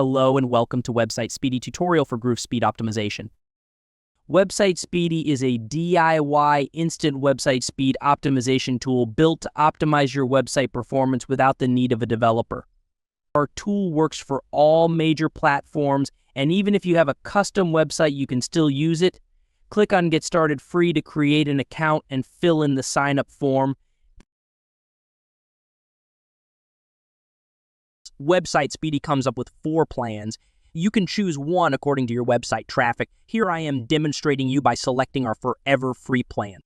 Hello and welcome to Website Speedy tutorial for Groove Speed Optimization. Website Speedy is a DIY instant website speed optimization tool built to optimize your website performance without the need of a developer. Our tool works for all major platforms, and even if you have a custom website, you can still use it. Click on Get Started Free to create an account and fill in the sign-up form. Website Speedy comes up with 4 plans. You can choose one according to your website traffic. Here I am demonstrating you by selecting our forever free plan.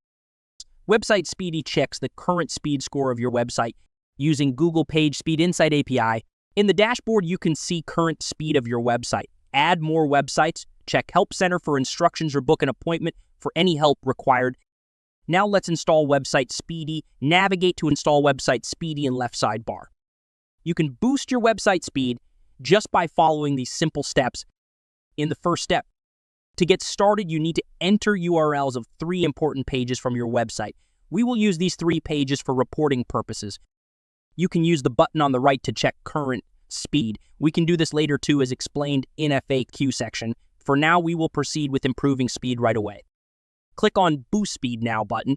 Website Speedy checks the current speed score of your website using Google Page Speed Insight API. In the dashboard, you can see current speed of your website. Add more websites, check Help Center for instructions or book an appointment for any help required. Now let's install Website Speedy. Navigate to install Website Speedy in left sidebar. You can boost your website speed just by following these simple steps. In the first step, to get started, you need to enter URLs of 3 important pages from your website. We will use these 3 pages for reporting purposes. You can use the button on the right to check current speed. We can do this later too, as explained in FAQ section. For now, we will proceed with improving speed right away. Click on Boost Speed Now button.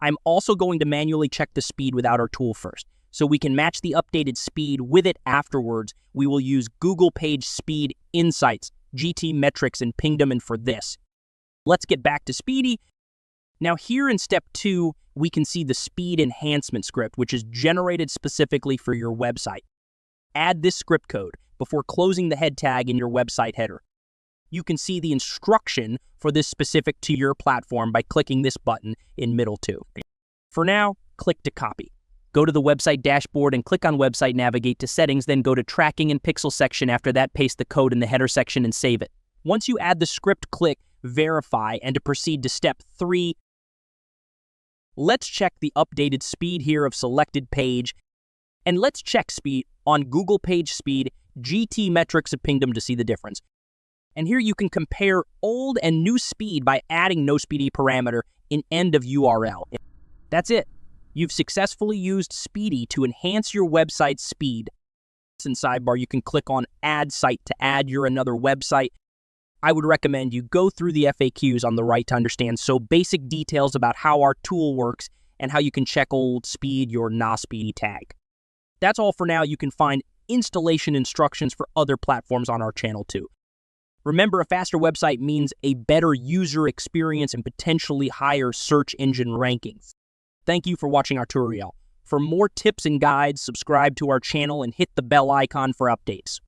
I'm also going to manually check the speed without our tool first, so we can match the updated speed with it afterwards. We will use Google Page Speed Insights, GT Metrics, and ping them in for this. Let's get back to Speedy. Now here in step 2, we can see the speed enhancement script, which is generated specifically for your website. Add this script code before closing the head tag in your website header. You can see the instruction for this specific to your platform by clicking this button in middle 2. For now, click to copy. Go to the website dashboard and click on Website, navigate to Settings, then go to Tracking and Pixel section. After that, paste the code in the header section and save it. Once you add the script, click Verify, and to proceed to step 3, let's check the updated speed here of selected page, and let's check speed on Google Page Speed, GT Metrics of Pingdom to see the difference. And here you can compare old and new speed by adding no speedy parameter in end of URL. That's it. You've successfully used Speedy to enhance your website's speed. In sidebar, you can click on Add Site to add your another website. I would recommend you go through the FAQs on the right to understand basic details about how our tool works and how you can check old speed your not speedy tag. That's all for now. You can find installation instructions for other platforms on our channel too. Remember, a faster website means a better user experience and potentially higher search engine rankings. Thank you for watching our tutorial. For more tips and guides, subscribe to our channel and hit the bell icon for updates.